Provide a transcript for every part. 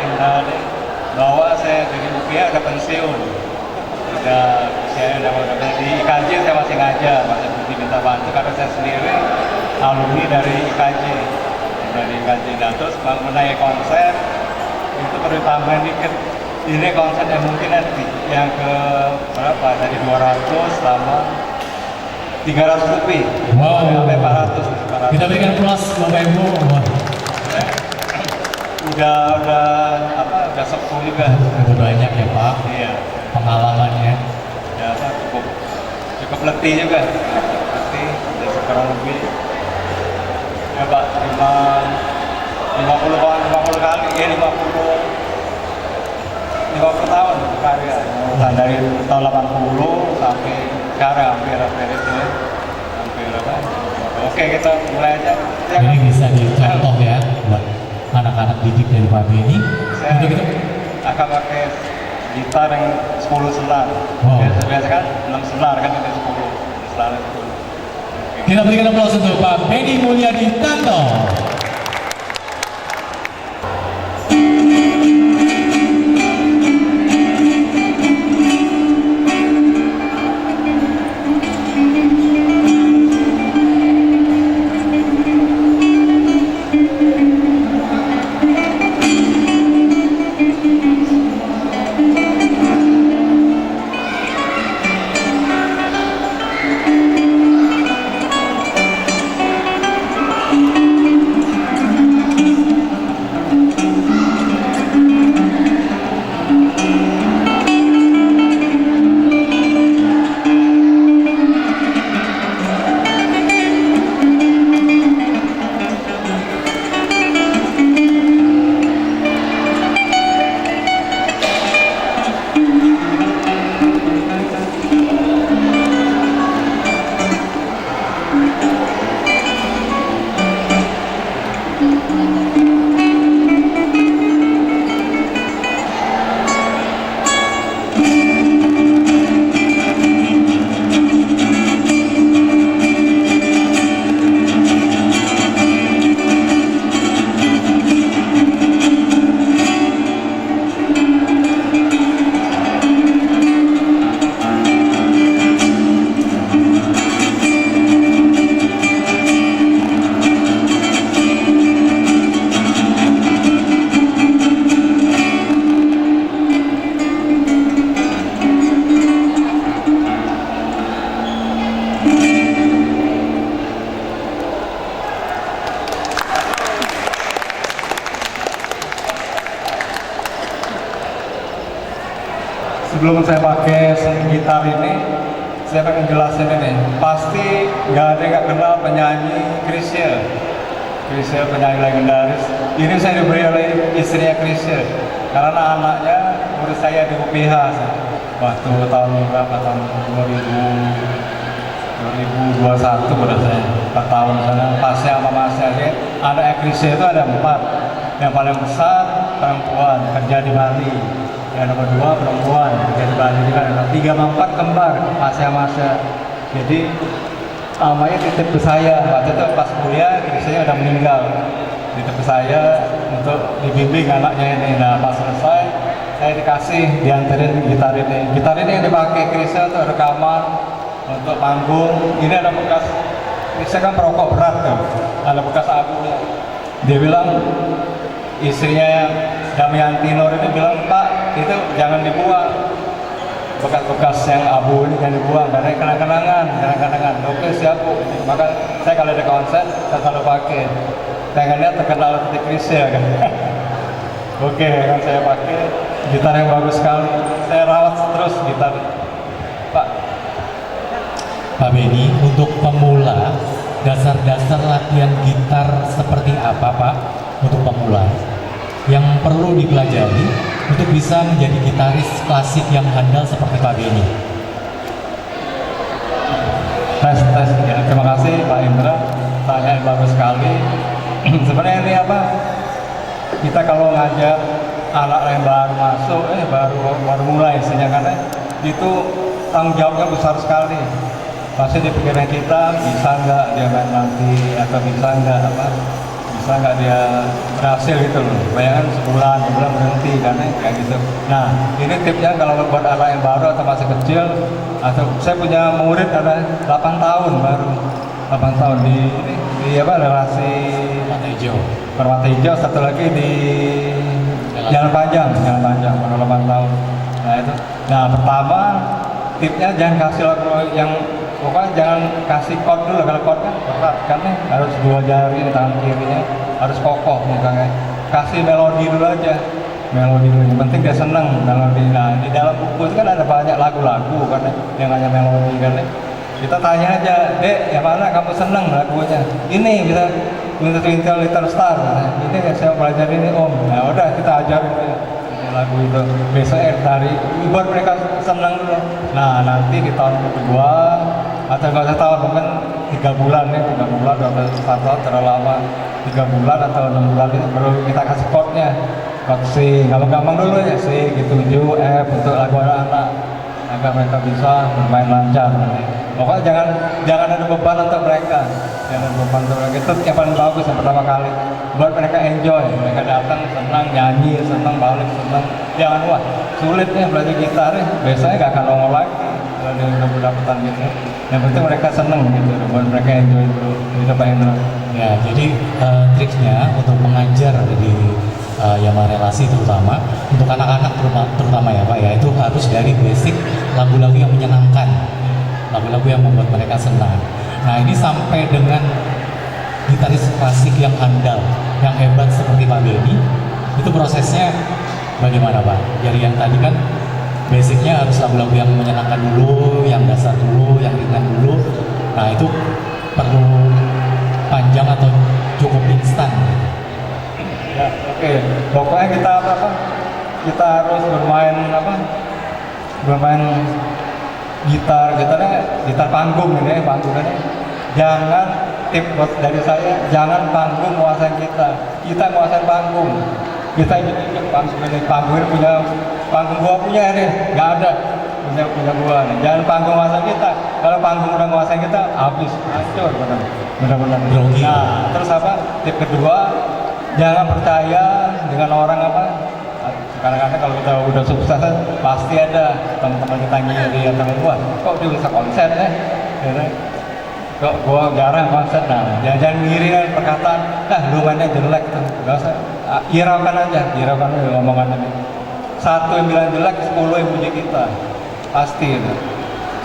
Indra nih, bahwa saya dari UPH udah pensiun, udah saya udah di IKJ saya masih ngajar, masih diminta bantu karena saya sendiri alumni dari IKJ, dari IKJ. Dan terus mengenai konsep itu perlu tambahin dikit. Ini konsep yang mungkin nanti yang ke berapa dari 200 sama 300 lebih, Wow. sampai 400. Kita berikan plus Bapak Ibu. Wah, Udah sepuh juga. itu banyak ya Pak Iya. pengalamannya. Ya cukup letih juga. Letih dan sekarang lebih. Ya Pak, 50 kali, ya 50 tahun berkarya. Nah, dari tahun 80 sampai sekarang hampir itu ya. Hampir apa? Oke, kita mulai aja. Ini bisa dicontoh ya buat anak-anak didik dari Pak Beni. Saya Untuk itu, akan pakai gitar yang 10 senar. Wow. Biasa kan 6 senar kan itu 10 senar 10. kita berikan aplaus untuk Pak Beni Mulyadi Tanto. Sebelum saya pakai gitar ini, saya pengen jelasin ini. Pasti nggak ada yang nggak kenal penyanyi Chrisye. Chrisye penyanyi legendaris. Ini saya diberi oleh istrinya Chrisye. Karena anaknya murid saya di UPH. Waktu tahun berapa? Tahun 2021 pada saya. 4 tahun sana. Pasnya sama masnya. Anaknya Chrisye itu ada 4. Yang paling besar perempuan, kerja di Bali. Yang nomor 2 perempuan, kerja di Bali juga. Yang 3 sama 4 kembar, masya. Jadi namanya titip ke saya. Waktu itu pas kuliah, istrinya udah meninggal. Titip ke saya untuk dibimbing anaknya ini. Nah pas selesai, saya dikasih dianterin gitar ini. Gitar ini yang dipakai Chrisye untuk rekaman, untuk panggung. Ini ada bekas, Chrisye kan perokok berat tuh, ada bekas abunya. Dia bilang, istrinya Damayanti Nur ini bilang, Pak, itu jangan dibuang, bekas-bekas yang abu ini jangan dibuang karena kenang-kenangan. Oke, siap Bu. Maka saya kalau ada konser saya selalu pakai. Pengennya terkenal seperti Chrisye kan. Oke, kan saya pakai gitar yang bagus sekali. Saya rawat terus gitar, Pak. Pak Beni, untuk pemula, dasar-dasar latihan gitar seperti apa Pak untuk pemula yang perlu dipelajari untuk bisa menjadi gitaris klasik yang handal seperti Pak Beni? Tes ya. Terima kasih Pak Indra, tanya yang bagus sekali. Sebenarnya ini apa? Kita kalau ngajar anak yang baru masuk, baru mulai istilahnya, karena itu tanggung jawabnya besar sekali. Pasti di pikiran kita bisa nggak dia main nanti, atau bisa nggak masa nggak dia berhasil gitu loh. Bayangkan sebulan berhenti karena kayak gitu. Nah ini tipsnya kalau buat anak yang baru atau masih kecil, atau saya punya murid ada 8 tahun baru, 8 tahun di apa, relasi Mata hijau. Permata Hijau, satu lagi di Jalan Panjang baru 8 tahun. Nah itu, nah pertama tipsnya jangan kasih lagu yang, pokoknya jangan kasih chord dulu. Kalau chord kan berat kan nih, harus 2 jari di tangan kirinya, harus kokoh mukanya. Kasih melodi dulu aja, melodi dulu, yang penting dia seneng melodi. Nah di dalam buku itu kan ada banyak lagu-lagu kan yang hanya melodi kan. Kita tanya aja, Dek, yang mana kamu seneng lagunya? Ini bisa Twinkle Little Star. Nah, ini saya belajar ini Om. Nah udah kita ajarin ini lagu itu. Besoknya dari buat mereka senang dulu. Nah nanti di tahun kedua atau nggak usah tahun, mungkin 3 bulan ya, 3 bulan atau 1 tahun terlalu lama. 3 bulan atau 6 bulan itu baru kita kasih chordnya. Chord C, gampang dulu ya, C gitu, G, F untuk lagu anak-anak agar mereka bisa bermain lancar. Pokoknya jangan ada beban untuk mereka, jangan ada beban untuk mereka. Itu yang paling bagus yang pertama kali, buat mereka enjoy, mereka datang senang, nyanyi senang, balik senang. Jangan wah sulitnya belajar gitar ya, biasanya gak akan nongol lagi kalau dia udah pendapatan gitu. Yang penting mereka senang gitu, buat mereka enjoy dulu. Itu Pak Hendro. Ya, jadi triksnya untuk mengajar di Yamaha relasi terutama untuk anak-anak terutama ya Pak ya, itu harus dari basic lagu-lagu yang menyenangkan, lagu-lagu yang membuat mereka senang. Nah ini sampai dengan gitaris klasik yang handal, yang hebat seperti Pak Benny, itu prosesnya bagaimana Pak? Jadi yang tadi kan basicnya harus lagu-lagu yang menyenangkan dulu, yang dasar dulu, yang ringan dulu. Nah itu perlu panjang atau cukup instan? Ya, oke. Pokoknya kita kita harus bermain gitar panggung ini, panggungannya. Jangan tip dari saya, jangan panggung menguasai kita menguasai panggung. Kita injek panggung ini punya panggung gua punya ini, nggak ada punya gua nih. Jangan panggung menguasai kita. Kalau panggung udah menguasai kita, habis hancur benar-benar. Nah, terus tip kedua, jangan percaya dengan orang kadang-kadang kalau kita udah sukses pasti ada teman-teman kita ngiri atau gua kok dia bisa konser kok gua jarang konser. Nah jangan ngiri kan perkataan lu mainnya jelek tuh, nggak usah, hiraukan aja omongan ini. 1 yang bilang jelek, 10 yang puji kita, pasti itu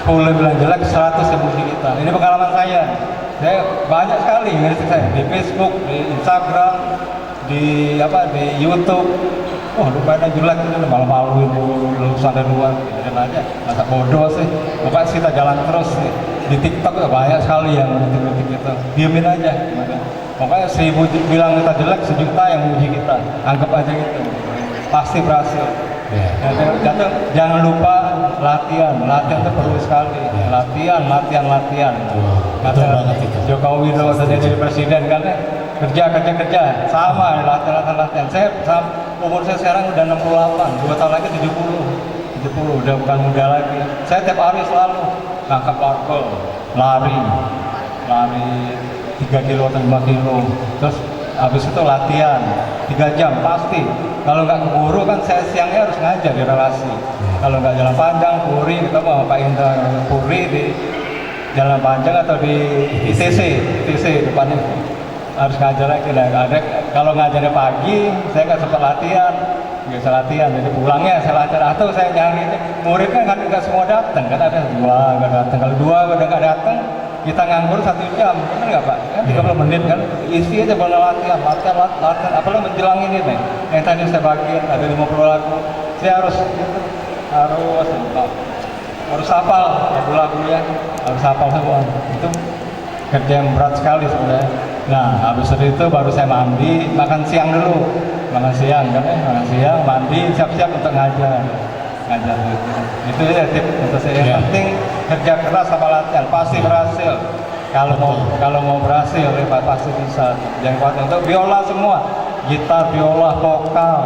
10 yang bilang jelek, 100 yang puji kita. Ini pengalaman saya banyak sekali ngeritik saya di Facebook, di Instagram, di YouTube. Wah lu pada jelek itu, malu-maluin lulusan dari luar, gitu aja, masa bodoh sih. Pokoknya kita jalan terus nih. Di TikTok banyak sekali yang ngeritik gitu, diemin aja. Pokoknya 1000 bilang kita jelek, 1 juta yang muji kita, anggap aja gitu, pasti berhasil. Jangan lupa latihan itu perlu sekali. Latihan. Betul banget itu. Jokowi Widodo jadi presiden kan kerja sama latihan. Saya umur saya sekarang udah 68, 2 tahun lagi 70 udah bukan muda lagi. Saya tiap hari selalu ngangkat barbel, lari 3 kilo atau 5 kilo, terus habis itu latihan 3 jam pasti. Kalau nggak keburu kan saya siangnya harus ngajar di relasi. Kalau nggak Jalan Panjang, Puri, kita mau Pak Indra Puri di Jalan Panjang atau di ITC depan itu harus ngajar lagi. Ada kalau ngajarnya pagi saya nggak sempat latihan, jadi pulangnya saya latihan atau saya nyari murid kan nggak semua datang, kan ada 2 nggak datang. Kalau 2 udah nggak datang, kita nganggur 1 jam, benar nggak Pak? Kan 30 menit kan, isi aja boleh latihan. Apalagi menjelang ini nih, yang tadi saya bagiin ada 50 lagu, saya harus hafal lagu-lagunya, harus hafal semua. Itu kerja yang berat sekali sebenarnya. Nah, habis itu baru saya mandi, makan siang dulu, makan siang, mandi, siap-siap untuk ngajar gitu. Itu ya tip untuk saya. Yang penting kerja keras sama latihan pasti berhasil. Kalau mau berhasil pasti bisa. Jangan khawatir. Untuk biola semua, gitar, biola, vokal,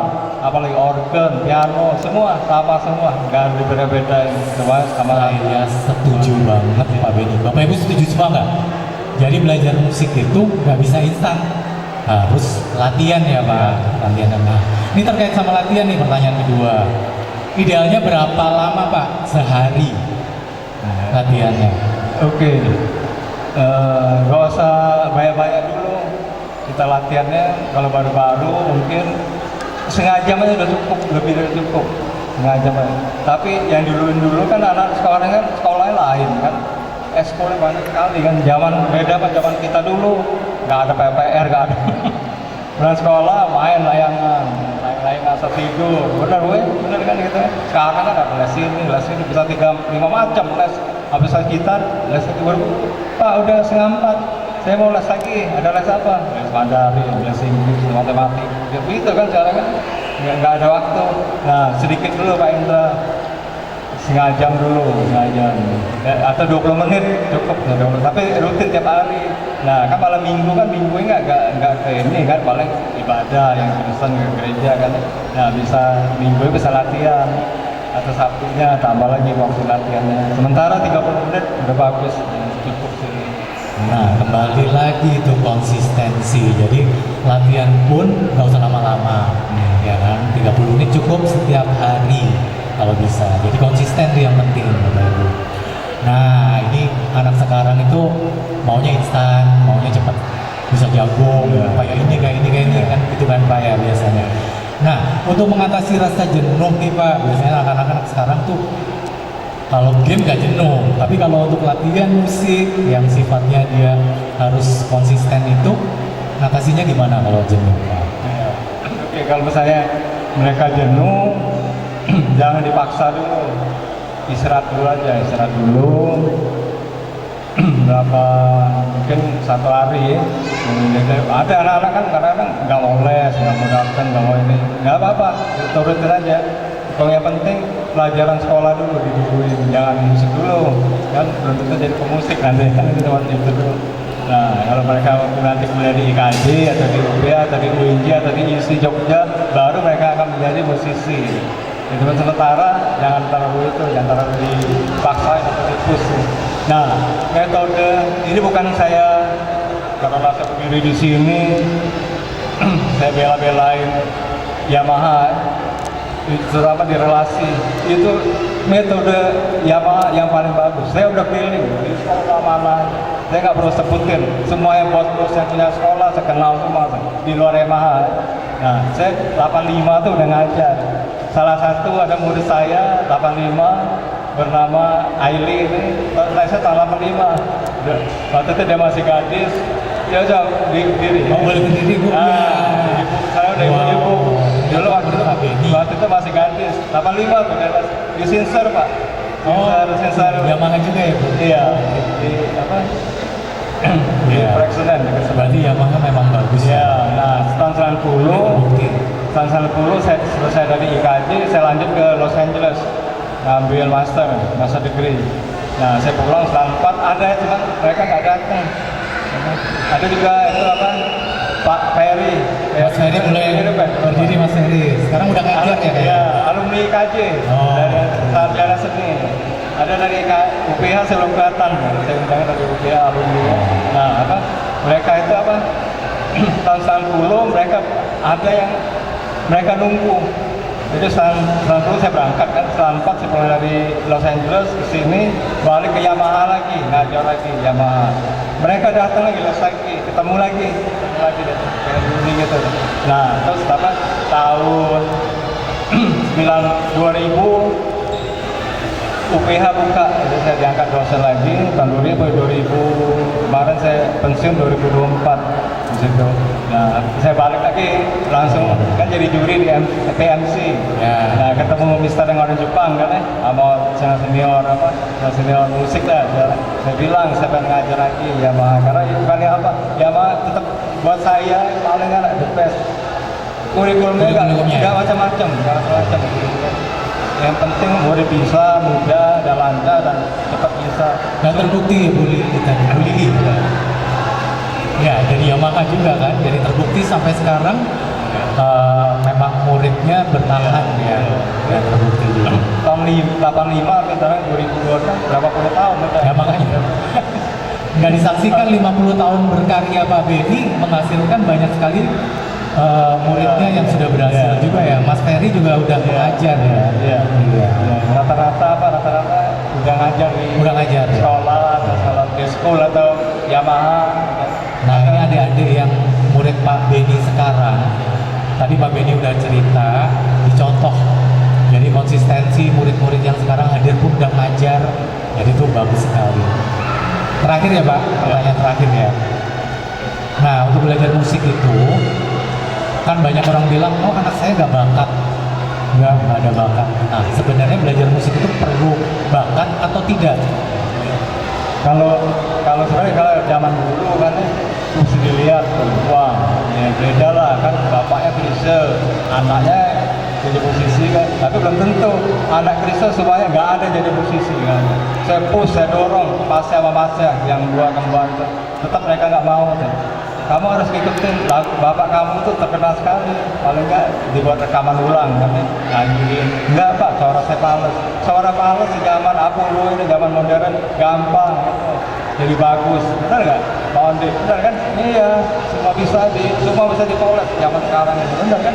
apalagi organ, piano, semua sama semua, nggak ada beda-beda semua sama. Saya setuju banget Pak Benny. Bapak Ibu setuju semua nggak? Jadi belajar musik itu nggak bisa instan. harus latihan ya Pak, latihan. Nah, ini terkait sama latihan nih pertanyaan kedua. Idealnya berapa lama Pak sehari latihannya? Oke, nggak usah banyak-banyak dulu. Kita latihannya kalau baru-baru mungkin setengah jam aja udah cukup, lebih dari cukup. Setengah jam aja. Tapi yang dulu kan anak sekarang kan sekolahnya lain kan. Ekskolnya banyak sekali kan. Zaman beda pak zaman kita dulu. Nggak ada PPR, nggak ada. Pulang sekolah main layangan asal tidur. Bener bener kan gitu. Sekarang kan ada les ini bisa 3-5 macam les. Habis les gitar, les itu baru. Pak udah 3:30. Saya mau les lagi. Ada les apa? Les Mandarin, les Inggris, matematik. Gitu kan sekarang kan. Nggak ada waktu. Nah sedikit dulu Pak Indra. Setengah jam dulu, setengah jam. Atau 20 menit cukup. Tapi rutin tiap hari. Nah kan malam minggu kan minggunya nggak ke ini kan paling ibadah yang Kristen ke gereja kan. Nah bisa minggu bisa latihan atau Sabtunya tambah lagi waktu latihannya. Sementara 30 menit udah bagus, cukup sih. Nah kembali lagi itu konsistensi. Jadi latihan pun nggak usah lama-lama, ya kan? 30 menit cukup setiap hari kalau bisa. Jadi konsisten itu yang penting, Bapak Ibu. Nah, ini anak sekarang itu maunya instan, maunya cepat bisa jago, kayak ini kan gitu kan Pak ya biasanya. Nah, untuk mengatasi rasa jenuh nih Pak, biasanya anak-anak sekarang tuh kalau game gak jenuh, tapi kalau untuk latihan musik yang sifatnya dia harus konsisten itu, ngatasinya gimana kalau jenuh Pak? Oke, kalau misalnya mereka jenuh, jangan dipaksa dulu. Istirahat dulu berapa mungkin 1 hari. Ada anak-anak kan kadang-kadang nggak mau les, nggak mau datang, nggak mau ini, nggak apa-apa, turutin aja. Kalau yang penting pelajaran sekolah dulu diduluin, jangan musik dulu kan belum tentu jadi pemusik nanti kan itu cuma itu dulu. Nah kalau mereka nanti kuliah di IKJ atau di UB atau di UIJ atau di ISI Jogja baru mereka akan menjadi musisi. Itu kan sementara jangan terlalu dipaksain atau dipush. Nah metode ini bukan saya karena saya berdiri di sini saya bela-belain Yamaha terutama di relasi itu metode Yamaha yang paling bagus. Saya udah keliling di sekolah mana saya nggak perlu sebutin semua yang bos-bos yang punya sekolah saya kenal semua di luar Yamaha. Nah saya 85 tuh udah ngajar. Salah satu ada murid saya 85 bernama Aili ini saya tahun 85. Waktu itu dia masih gadis. Ya udah berdiri. Oh, boleh berdiri Bu. Ibu saya udah ibu. Dulu waktu itu masih gadis. 85 tuh di Sinsar Pak. Sinsar. Yamaha juga ya Bu? Iya. Di apa? Di Praksenen. Berarti Yamaha memang bagus ya. Nah tahun 90 saya selesai dari IKJ, saya lanjut ke Los Angeles ngambil master degree. Nah saya pulang setelah 4 ada cuma mereka nggak datang. Ada juga itu apa Pak Ferry. Mas Ferry mulai berdiri Mas Ferry. Sekarang udah ngajar ya? Ya alumni IKJ dari sarjana seni. Ada dari UPH saya belum kelihatan. Saya undangnya dari UPH alumni. Nah apa mereka itu apa tahun 90 mereka ada yang mereka nunggu. Jadi setelah 90 saya berangkat kan, setelah 4 saya pulang dari Los Angeles ke sini, balik ke Yamaha lagi, ngajar lagi Yamaha. Mereka datang lagi, les lagi, ketemu lagi kayak dulu gitu. Nah terus apa tahun 2000 UPH buka, jadi saya diangkat dosen lagi tahun 2000 kemarin saya pensiun 2024 di situ. Nah saya balik lagi langsung kan jadi juri di PMC. Ya. Nah ketemu Mister yang orang Jepang kan sama senior senior musik lah. Saya bilang saya pengen ngajar lagi Yamaha karena bukannya apa Yamaha tetap buat saya paling enak the best. Kurikulumnya nggak macam-macam. Yang penting murid bisa, mudah, dan lancar, dan cepat bisa. Dan terbukti ya Bu Lili. Ya, dari Yamaha juga kan, jadi terbukti sampai sekarang memang muridnya bertahan ya terbukti juga. Tahun 85, sekarang 2002, berapa puluh tahun udah. Ya makanya. nggak disaksikan 50 tahun berkarya Pak Benny menghasilkan banyak sekali muridnya yang sudah berhasil Iya. juga ya. Mas Ferry juga udah mengajar ya. Iya. Iya. Rata-rata udah ngajar di Udah ngajar ya. sekolah atau sekolah di school atau Yamaha. Nah ini adik-adik yang murid Pak Benny sekarang. Tadi Pak Benny udah cerita, dicontoh. Jadi konsistensi murid-murid yang sekarang hadir pun udah ngajar. Jadi itu bagus sekali. Terakhir ya Pak, pertanyaan terakhir ya. Nah untuk belajar musik itu, kan banyak orang bilang, oh anak saya nggak bakat. Nggak ada bakat. Nah sebenarnya belajar musik itu perlu bakat atau tidak? Kalau sebenarnya kalau zaman dulu kan mesti dilihat peluang, ya beda lah kan bapaknya Krisel, anaknya jadi musisi kan, tapi belum tentu anak Krisel supaya nggak ada jadi musisi kan. Saya push, saya dorong pasnya sama masnya yang dua kembar itu, tetap mereka nggak mau kan. Kamu harus ngikutin lagu bapak kamu tuh terkenal sekali, paling nggak dibuat rekaman ulang kan nyanyiin. Enggak Pak, suara saya pales, suara pales di zaman Apollo ini zaman modern gampang gitu. Jadi bagus, benar nggak Pak Ondi? Benar kan? Iya, semua bisa dipoles zaman sekarang ini, benar kan?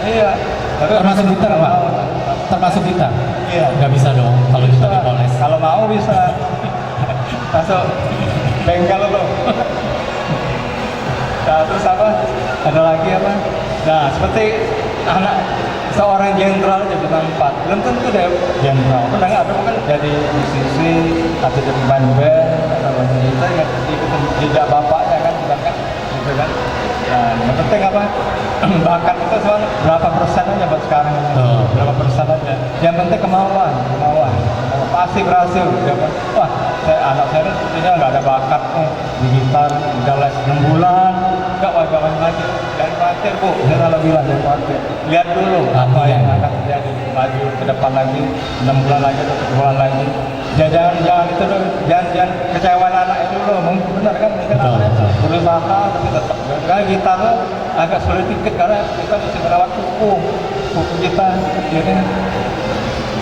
Iya. Tapi Termasuk gitar Pak? Termasuk gitar? Iya. Nggak bisa dong kalau bisa Bisa. dipoles. Kalau mau bisa. Masuk bengkel lo. Nah, terus apa? Ada lagi apa? Nah, seperti anak seorang jenderal aja bintang 4. Belum tentu deh jenderal. Pernah nggak ada kan jadi musisi atau jadi pemain band atau kita yang ikutin jejak bapaknya kan, bukan kan? Gitu kan? Nah, yang penting apa? Bakat itu soal berapa persen aja buat sekarang ini. Oh. Berapa persen aja. Yang penting kemauan. Pasti berhasil. Wah, anak saya ini sepertinya nggak ada bakat nih di gitar, udah les 6 bulan, nggak wajah lagi. Jangan khawatir Bu, saya selalu bilang jangan khawatir. Lihat dulu apa yang akan terjadi maju ke depan lagi, 6 bulan lagi atau 7 bulan lagi. Jangan itu dulu, jangan kecewaan anak itu dulu. Mungkin benar kan, mungkin Betul, anaknya betul. berusaha tapi tetap. Karena gitar lo agak sulit dikit karena kita mesti merawat kuku kita. Jadi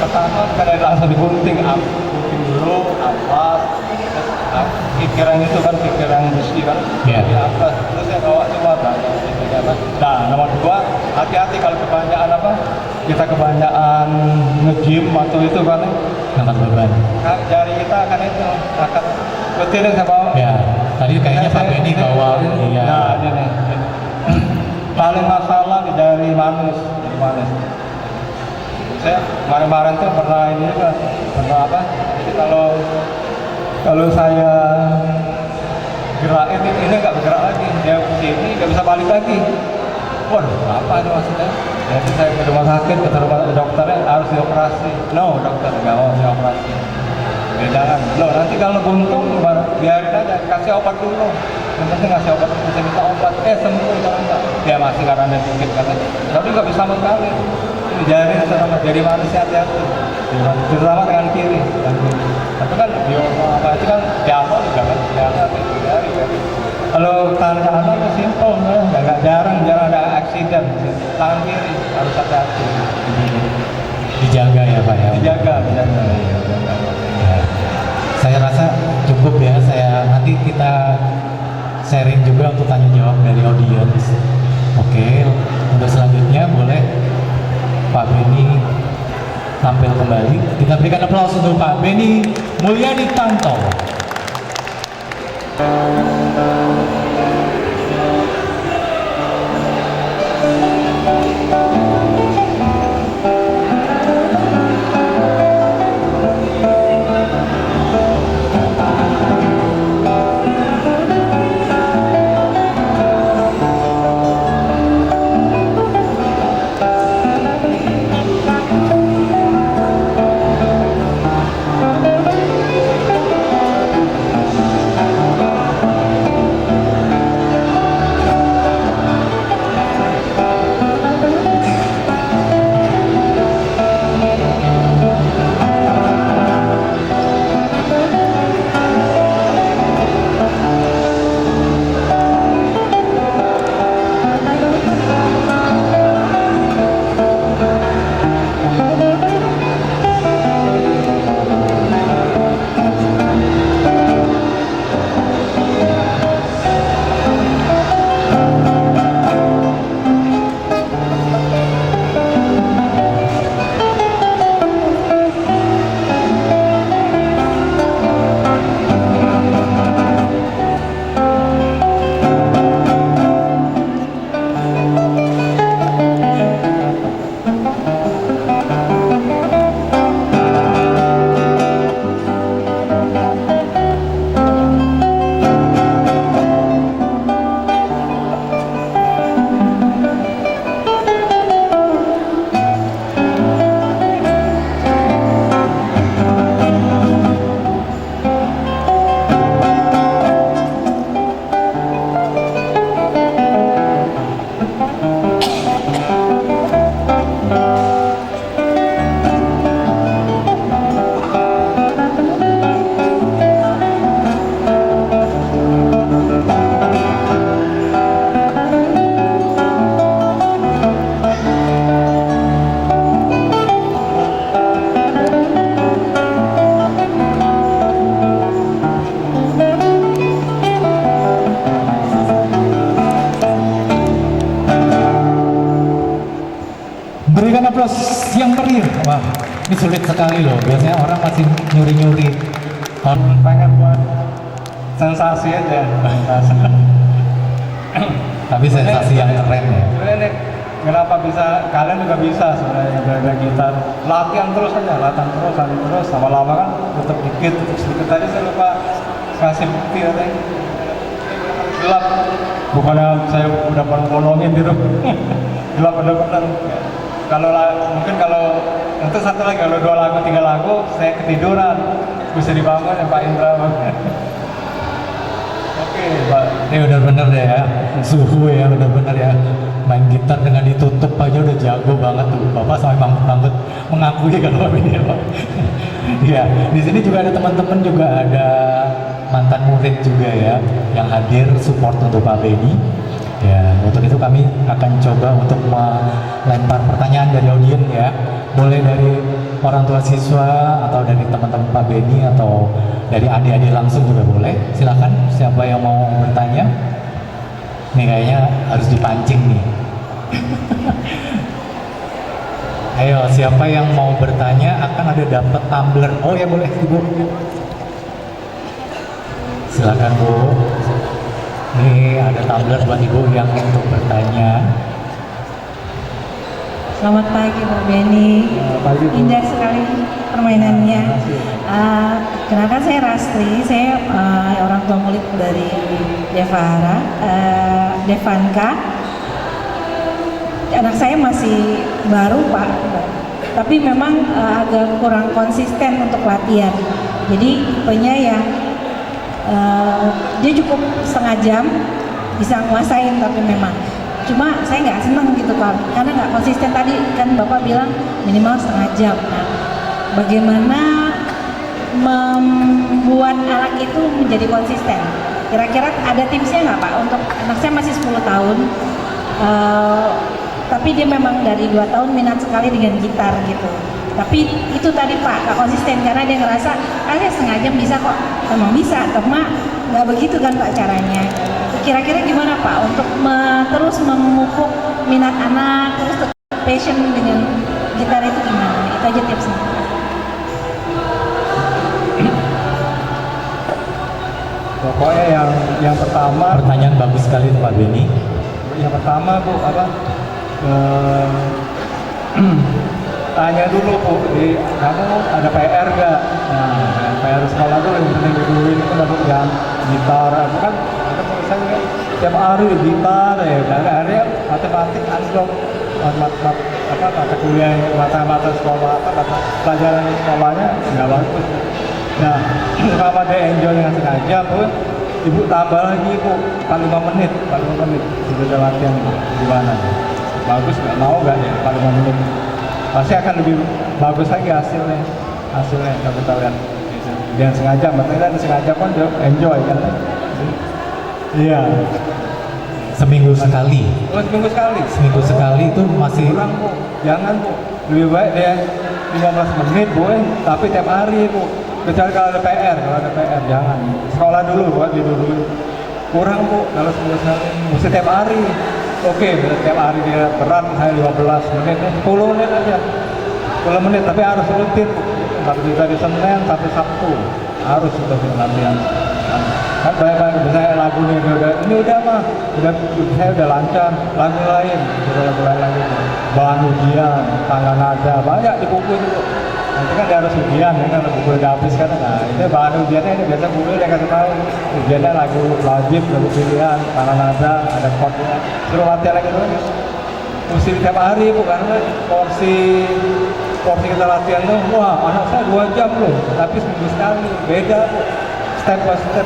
pertama kadang langsung digunting dulu ampas, terus pikiran itu kan pikiran besi kan, Iya. di atas terus saya bawa semua gitu kan. Nah nomor 2, hati-hati kalau kebanyakan kita kebanyakan nge-gym atau itu kan Angkat beban. jari kita akan itu akan betul saya bawa. Ya, tadi kayaknya Pak Benny bawa. Iya. Nah ini paling masalah di jari manis. Saya kemarin tuh pernah ini juga, pernah apa? Jadi kalau saya gerakin ini nggak bergerak lagi, dia kesini nggak bisa balik lagi. Waduh, apa itu maksudnya? Jadi saya ke rumah sakit, ke rumah dokternya harus dioperasi. No, dokter nggak mau dioperasi. Ya jangan. Loh, nanti kalau buntung gimana? Biarin aja, kasih obat dulu. Yang penting kasih obat, bisa minta obat. Sembuh kalau enggak. Dia masih karena ada sedikit katanya. Tapi nggak bisa sama sekali. Jari sama jari manusia hati-hati. Terutama dengan kiri. Tapi kan apa itu kan piano juga kan, piano jari kan. Kalau tangan kanan itu simpel, nggak jarang ada aksiden. Tangan kiri harus hati-hati. Dijaga ya Pak ya. Dijaga. Ya. Saya rasa cukup ya. Nanti kita sharing juga untuk tanya jawab dari audiens. Oke, untuk selanjutnya boleh Pak Benny tampil kembali. Kita berikan aplaus untuk Pak Benny Mulyadi Tanto. Ini sulit sekali loh. Biasanya orang masih nyuri-nyuri. Pengen buat sensasi aja. Tapi sensasi yang keren ya. Sebenarnya kenapa bisa, kalian juga bisa sebenarnya belajar gitar. Latihan terus aja, latihan terus, lama-lama kan tetap dikit. Tadi saya lupa kasih bukti katanya. Gelap, bukannya saya udah bolongin gitu. Gelap bener-bener. Mungkin kalau itu satu lagi, kalau 2 lagu 3 lagu saya ketiduran, bisa dibangun ya Pak Indra. Oke Pak. Ini udah bener deh ya, suhu ya udah bener ya. Main gitar dengan ditutup aja udah jago banget tuh. Bapak sampai banget mengakui kalau ini Pak. Iya, di sini juga ada teman-teman, juga ada mantan murid juga ya yang hadir support untuk Pak Benny. Ya, untuk itu kami akan coba untuk melempar pertanyaan dari audiens ya. Boleh dari orang tua siswa atau dari teman-teman Pak Benny atau dari adik-adik langsung juga boleh. Silakan, siapa yang mau bertanya? Nih kayaknya harus dipancing nih. Ayo, siapa yang mau bertanya akan ada dapat tumbler. Oh ya boleh, Ibu. Silakan Bu. Nih ada tumbler buat Ibu yang untuk bertanya. Selamat pagi Pak Benny. Pagi, Bu. Indah sekali permainannya. Kenalkan saya Rastri, saya orang tua murid dari Devanka. Anak saya masih baru Pak, tapi memang agak kurang konsisten untuk latihan. Jadi tipenya yang dia cukup setengah jam bisa nguasain, tapi memang cuma saya nggak seneng gitu Pak, karena nggak konsisten. Tadi kan Bapak bilang minimal setengah jam. Nah, bagaimana membuat anak itu menjadi konsisten? Kira-kira ada tipsnya nggak Pak? Untuk anak saya masih 10 tahun, tapi dia memang dari 2 tahun minat sekali dengan gitar gitu. Tapi itu tadi Pak, nggak konsisten karena dia ngerasa setengah jam bisa kok. Memang bisa, cuma nggak begitu kan Pak caranya. Kira-kira gimana Pak untuk terus memupuk minat anak, terus passion dengan gitar itu gimana? Itu aja tipsnya. Pokoknya yang pertama, Pertanyaan bagus sekali tuh Pak Benny. yang pertama Bu, tanya dulu Bu, kamu ada PR gak? Nah, PR sekolah tuh yang penting dulu ini kan dapat yang gitar, kan misalnya tiap hari gitar ya, dan akhirnya matematik anjlok, mata kuliah, mata sekolah, mata pelajaran sekolahnya nggak bagus. Nah, kalau dia enjoy dengan sengaja pun, Ibu tambah lagi Bu, 45 menit, sudah latihan gimana? Bagus nggak, mau nggak ya 45 menit? Pasti akan lebih bagus lagi hasilnya kalau kita lihat. Jangan sengaja, makanya sengaja pun enjoy kan? Iya. Seminggu sekali. Oh, seminggu sekali. Seminggu sekali itu masih Kurang Bu, jangan Bu. Lebih baik dia 15 menit Bu, tapi tiap hari Bu. Kecuali kalau ada PR, jangan. Sekolah dulu buat tidur dulu. Kurang Bu, kalau seminggu sekali. Mesti tiap hari. Oke, tiap hari dia berat, saya 15 menit, 10 menit aja. 10 menit, tapi harus rutin. Harus bisa di Senin sampai Sabtu. Harus untuk latihan. Kan banyak-banyak, misalnya lagu ini udah mah, saya udah lancar. Lagu lain, lagu lain lagi. Bahan ujian, tangga nada, banyak di buku itu. Nanti kan dia harus ujian, ya kan buku udah habis kan. Nah, itu bahan ujiannya ini biasa buku dia kasih tahu. Ujiannya lagu wajib, lagu pilihan, tangga nada, ada chordnya. Suruh latihan lagi terus. Mesti tiap hari Bu, karena porsi kita latihan tuh, wah anak saya 2 jam loh, tapi seminggu sekali, beda Bu. Step by step,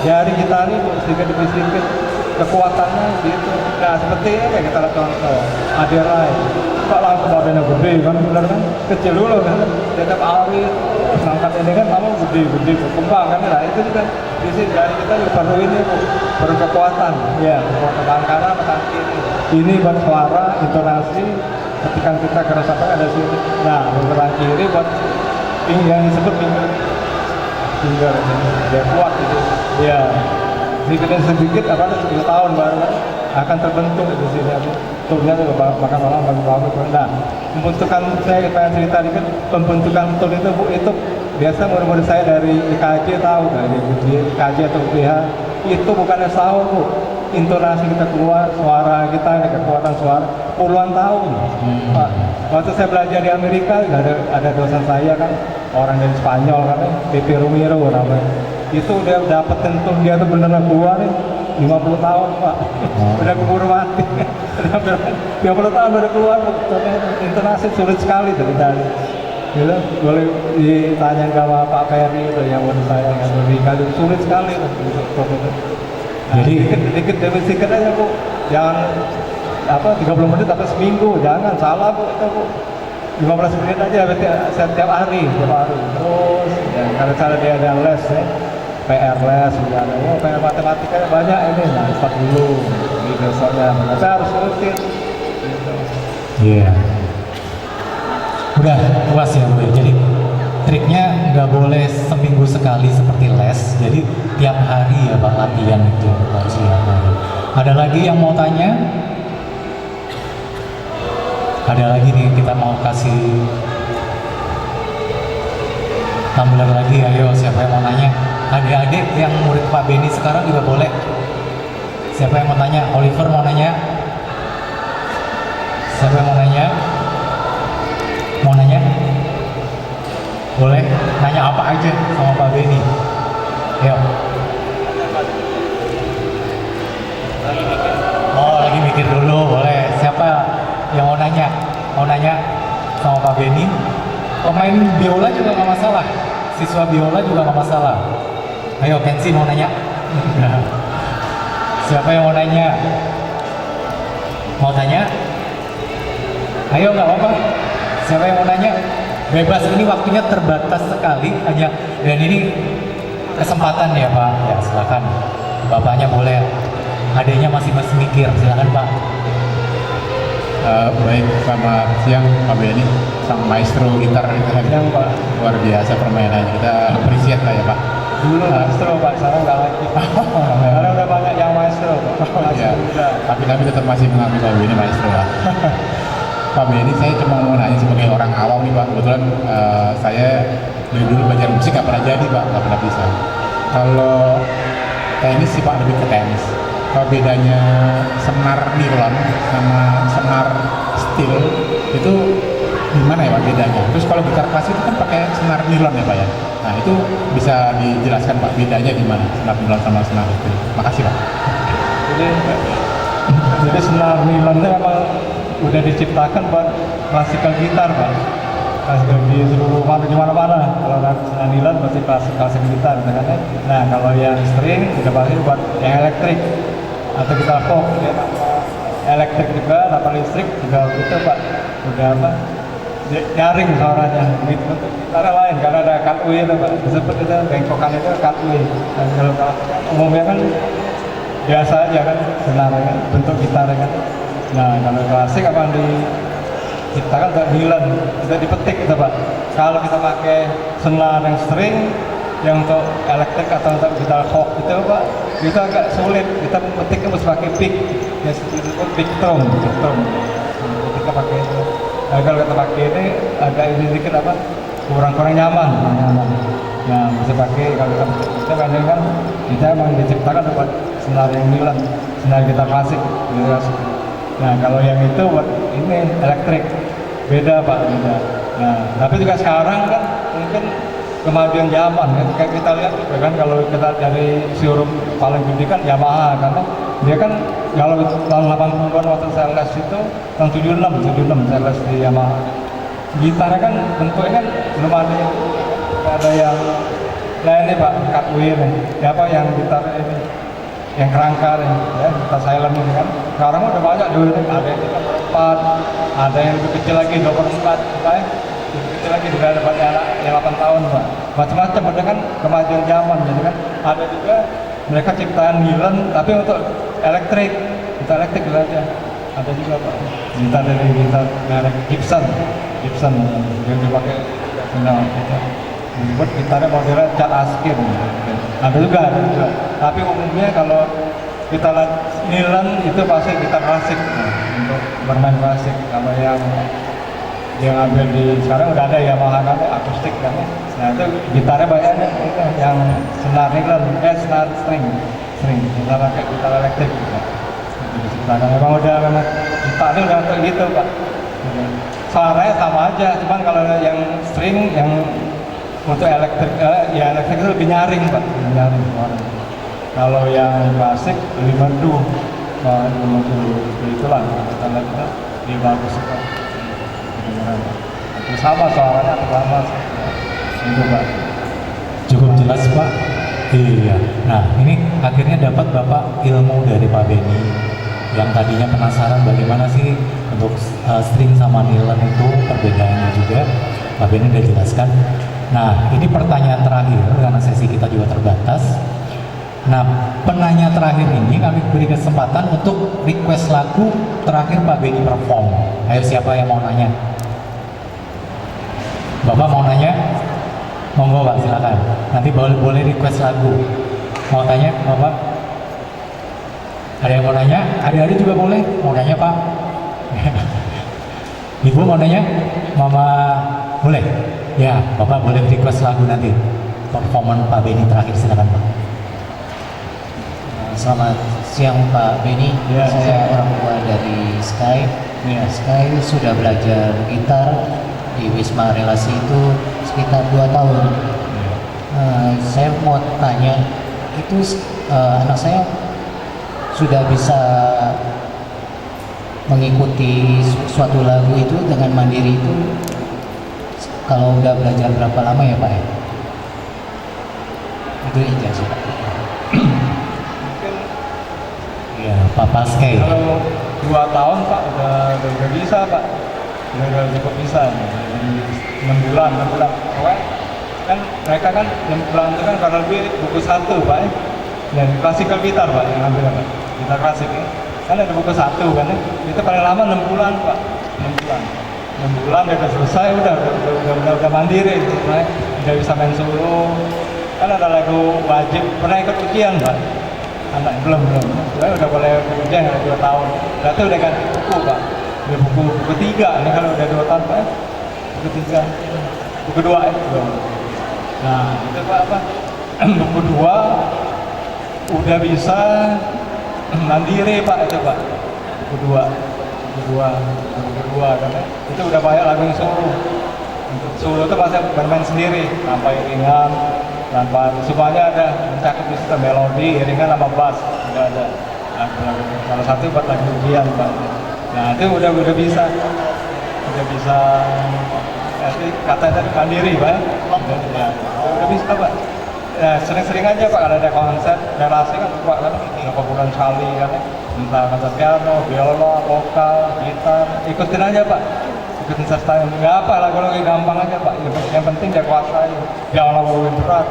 jari kita ini sedikit demi sedikit kekuatannya gitu. Nah seperti ini kayak kita lihat contoh Aderai, kok langsung badannya gede kan, benar kan? Kecil dulu kan, setiap hari ngangkat ini kan kamu gede berkembang kan. Nah itu juga di sini jari kita juga perlu ini Bu, perlu kekuatan, ya kekuatan tangan kanan, tangan kiri. Ini buat suara, intonasi, ketika kita keresapan ada sini. Nah untuk tangan kiri buat yang disebut biar kuat gitu ya, sedikit apa 10 tahun baru kan akan terbentuk di sini. Tulnya juga makan malam bagus. Nah, pembentukan saya pengen cerita dikit, pembentukan tul itu Bu, itu biasa murid-murid saya dari IKJ tahu, dari IKJ atau UPH, itu bukannya tahu Bu, intonasi kita keluar, suara kita, kekuatan suara puluhan tahun. Pak, waktu saya belajar di Amerika, ada dosen saya kan, orang dari Spanyol kan, Pepe Romero namanya. Itu udah dapet tentu dia tuh beneran keluar nih 50 tahun Pak. Udah keburu mati. 50 tahun udah keluar, intonasi sulit sekali dari gitu. Boleh ditanya sama Pak Ferry itu yang menurut saya yang lebih sulit sekali untuk itu. Nah, Jadi dikit demi sedikit aja Bu, jangan 30 menit atau seminggu, jangan salah Bu itu Bu. 15 menit aja setiap hari. Terus ya, kalau cara dia ada les ya, PR les juga ada. PR matematika banyak ini, nah start dulu di besoknya. Kita harus rutin. Gitu. iya. Udah puas ya Bu ya. Jadi triknya nggak boleh seminggu sekali seperti les. Jadi tiap hari ya Pak latihan itu harus dilakukan. Ada lagi yang mau tanya? Ada lagi nih, kita mau kasih tumbler lagi, ayo siapa yang mau nanya? Adik-adik yang murid Pak Beni sekarang juga boleh. Siapa yang mau tanya? Oliver mau nanya? Siapa yang mau nanya? Mau nanya? Boleh? Nanya apa aja sama Pak Beni? Ayo. Oh, lagi mikir dulu, boleh. Siapa yang mau nanya? Mau nanya sama Pak Beni? Pemain biola juga nggak masalah. Siswa biola juga nggak masalah. Ayo, Kensi mau nanya? Siapa yang mau nanya? Mau tanya? Ayo, nggak apa-apa. Siapa yang mau nanya? Bebas, ini waktunya terbatas sekali aja. Dan ini kesempatan ya Pak. Ya silakan. Bapaknya boleh. Adanya masih mikir. Silakan Pak. Baik, selamat siang Pak Beni, sang maestro gitar itu kan. Yang Pak, Luar biasa permainannya, kita appreciate lah ya Pak. dulu maestro Pak, sekarang nggak lagi. Karena udah banyak yang maestro Pak. Masih Ya, muda. tapi kami tetap masih mengakui Pak Beni maestro lah. Pak Beni, saya cuma mau nanya sebagai orang awam nih Pak. Kebetulan saya dari dulu belajar musik nggak pernah jadi Pak, nggak pernah bisa. Kalau tenis sih Pak, lebih ke tenis. Kalau bedanya senar nilon sama senar steel itu gimana ya Pak bedanya? Terus kalau gitar klasik itu kan pakai senar nilon ya Pak ya? Nah itu bisa dijelaskan Pak bedanya gimana senar nilon sama senar steel? Makasih Pak. Jadi senar nilon itu emang udah diciptakan buat klasikal gitar Pak. Klasikal di seluruh di mana-mana. Kalau senar nilon pasti klasik gitar, gitu kan? Nah kalau yang string udah pasti buat yang elektrik atau gitar folk ya, elektrik juga, tanpa listrik juga gitu Pak. Udah apa? Nyaring suaranya gitu. Gitar lain karena ada cutaway itu Pak. Disebut itu bengkokan itu cutaway. Dan kalau umumnya kan biasa aja kan senar kan, bentuk gitar kan. Nah kalau klasik apa diciptakan untuk nilon, kita dipetik gitu Pak. Kalau kita pakai senar yang string, yang untuk elektrik atau untuk gitar folk itu Pak, itu agak sulit. Kita memetiknya harus pakai pick, yang disebut pick drum. Kita pakai itu. Nah, kalau kita pakai ini agak ini sedikit apa? Kurang nyaman. Nah, bisa pakai kalau kita kadang kan kita emang diciptakan buat senar yang nilon, senar gitar klasik. Nah, kalau yang itu buat ini elektrik beda Pak, beda. Nah, tapi juga sekarang kan mungkin kemajuan zaman kan, kayak kita lihat juga kan kalau kita dari showroom paling gede kan Yamaha, karena dia kan kalau tahun 80-an waktu saya les itu tahun 76 saya les di Yamaha, gitarnya kan bentuknya kan belum ada yang lainnya Pak, cutaway nih ya apa yang gitar ini yang kerangka nih ya, gitar silent ini kan sekarang udah banyak dulu, ada yang 3/4, ada yang lebih kecil lagi 2/4 ya. Itu lagi juga dapat anak yang 8 tahun Pak, macam-macam ada kan kemajuan zaman, jadi kan ada juga mereka ciptaan nilon tapi untuk elektrik, gitar elektrik gitu aja ada juga Pak, gitar dari gitar merek Gibson yang dipakai benar gitu, dibuat gitarnya modelnya cat askin ada juga, tapi umumnya kalau kita lihat Nilan itu pasti gitar klasik untuk bermain klasik. Kalau yang dia ngambil di sekarang udah ada Yamaha kan akustik kan ya. Nah itu gitarnya banyak itu yang senar Nilan, senar string, kita pakai gitar elektrik gitu. Karena memang memang gitarnya udah untuk gitu Pak. Suaranya sama aja, cuman kalau yang string yang untuk elektrik, ya elektrik itu lebih nyaring Pak, lebih nyaring suaranya. Kalau yang klasik lebih merdu, lebih merdu itulah kita lihat itu lebih bagus Pak. Itu sama suaranya sama itu Pak. Cukup jelas Pak. Iya. Nah ini akhirnya dapat Bapak ilmu dari Pak Benny yang tadinya penasaran bagaimana sih untuk string sama nilai itu perbedaannya juga. Pak Benny udah jelaskan. Nah ini pertanyaan terakhir karena sesi kita juga terbatas. Nah penanya terakhir ini kami beri kesempatan untuk request lagu terakhir Pak Benny perform. Ayo siapa yang mau nanya? Bapak mau nanya? Monggo Pak silakan. Nanti boleh request lagu. Mau tanya Bapak? Ada yang mau nanya? Adik-adik juga boleh? Mau nanya Pak? Ibu mau nanya? Mama boleh? Ya, Bapak boleh request lagu nanti. Performan Pak Benny terakhir silakan Pak. Selamat siang Pak Benny. Ya, Saya orang tua dari Sky. Ya. Sky sudah belajar gitar di Wisma Relasi itu sekitar 2 tahun. Saya mau tanya, itu anak saya sudah bisa mengikuti suatu lagu itu dengan mandiri itu kalau udah belajar berapa lama ya Pak ya? Itu aja sih Pak. Iya, Pak Paskei. Kalau 2 tahun Pak udah bisa Pak, udah cukup bisa. Jadi 6 bulan. Pokoknya kan mereka kan 6 bulan itu kan karena lebih buku 1 Pak ya. Dan klasikal gitar Pak yang ambil Pak, gitar klasik ya. Kan ada buku 1 kan ya. Itu paling lama 6 bulan Pak, 6 bulan udah selesai, udah mandiri gitu, udah bisa main solo. Kan ada lagu wajib, pernah ikut ujian Pak? Anak belum. Saya udah boleh ujian 2 tahun. Berarti udah ganti buku Pak. Udah buku 3, ini kalau udah 2 tahun Pak ya. Buku 3, buku 2 ya. Nah itu Pak apa? Buku 2 udah bisa mandiri Pak itu Pak. Buku 2 kan ya. Itu udah banyak lagu yang solo. Untuk solo itu pasti bermain sendiri, tanpa iringan, tanpa semuanya ada mencakup di situ melodi, iringan sama bass udah ada. Lagu salah satu buat lagu ujian Pak. Nah itu udah bisa katanya tadi mandiri Pak. Udah bisa Pak. Ya, sering-sering aja Pak kalau ada konser relasi kan Pak kan berapa bulan sekali kan entah konser piano, biola, vokal, gitar, ikutin aja Pak, ikutin sertain nggak apa lagu-lagu gampang aja Pak, yang penting dia kuasai, jangan lagu berat.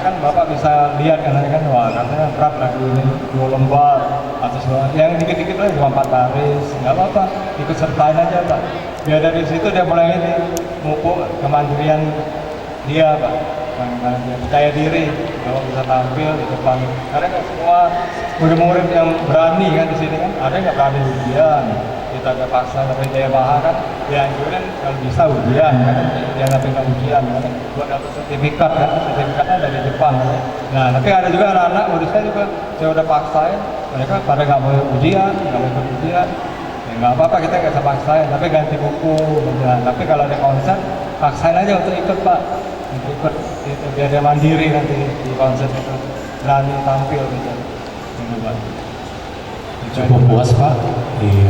Kan Bapak bisa lihat kan wah katanya berat lagu ini 2 lembar atau yang dikit-dikit aja cuma 4 baris, nggak apa-apa, ikut sertain aja Pak. Biar dari situ dia mulai ini mupuk kemandirian dia Pak. Dia percaya diri kalau bisa tampil di depan, karena kan semua murid-murid yang berani kan di sini kan ada yang nggak berani ujian, kita ada paksa tapi Yamaha kan dianjurin kalau bisa ujian kan, dia nggak pengen ujian kan buat dapat sertifikat kan, sertifikatnya dari Jepang kan. Nah tapi ada juga anak-anak murid saya juga saya udah paksain, mereka pada nggak mau ujian, nggak mau ikut ujian. Ya nggak apa-apa, kita nggak usah paksain, tapi ganti buku. Nah, tapi kalau ada konser paksain aja untuk ikut Pak, untuk ikut itu biar dia mandiri nanti di konser itu, berani tampil gitu. Ini Pak. Cukup puas Pak. Iya.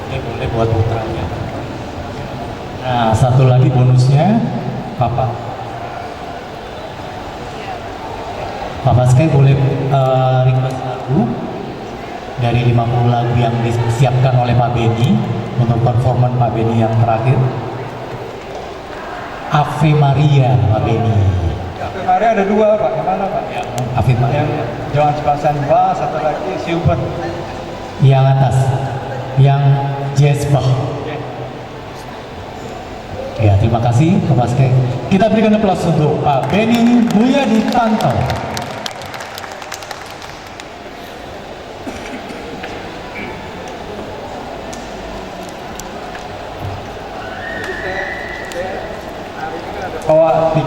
Ini boleh buat putranya. Nah satu lagi bonusnya Pak Paskei boleh request lagu dari 50 lagu yang disiapkan oleh Pak Benny untuk performan Pak Benny yang terakhir. Ave Maria Pak Benny. Ave Maria ada 2 Pak, yang mana Pak? Ya. Ave Maria. Yang Johann Sebastian Bach, satu lagi Schubert. Yang atas, yang jazz Bach. Ya, terima kasih Pak Paskei. Kita berikan aplaus untuk Pak Benny Mulyadi Tanto.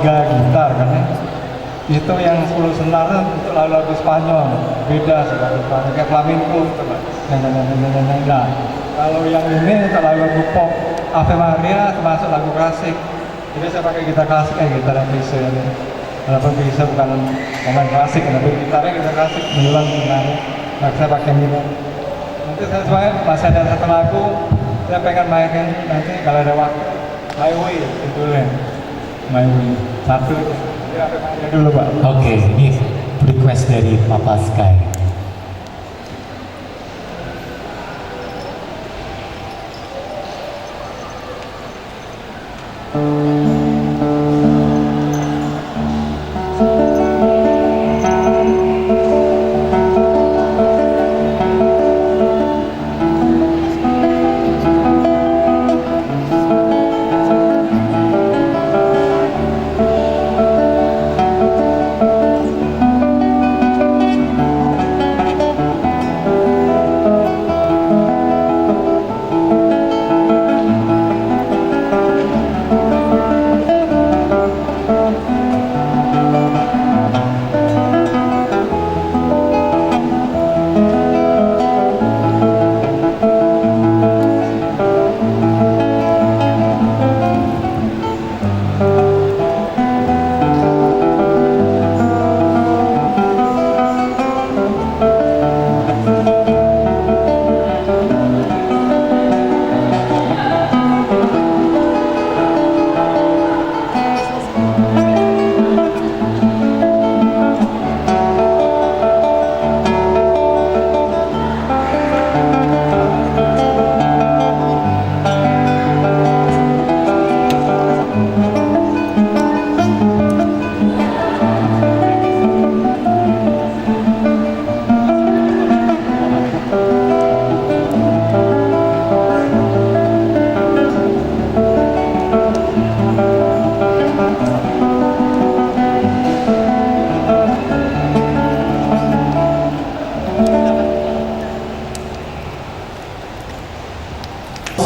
gitar kan ya. Itu yang 10 senar untuk lagu-lagu Spanyol, beda sih lagu Spanyol, kayak flamenco gitu Pak. Nah, kalau yang ini untuk lagu pop, Ave Maria termasuk lagu klasik. Jadi saya pakai gitar klasik kayak gitar yang bisa ini. Walaupun bisa bukan pemain klasik, tapi gitarnya gitar klasik, Milan sebenarnya. Nah, saya pakai Milan. Nanti saya sebenarnya masih ada satu lagu, saya pengen mainin nanti kalau ada waktu. My Way judulnya, My Way. Satu aja. Ya, Ave Maria dulu Pak. Oke, ini request dari Papa Sky.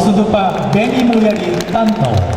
Untuk Pak Benny Mulyadi Tanto.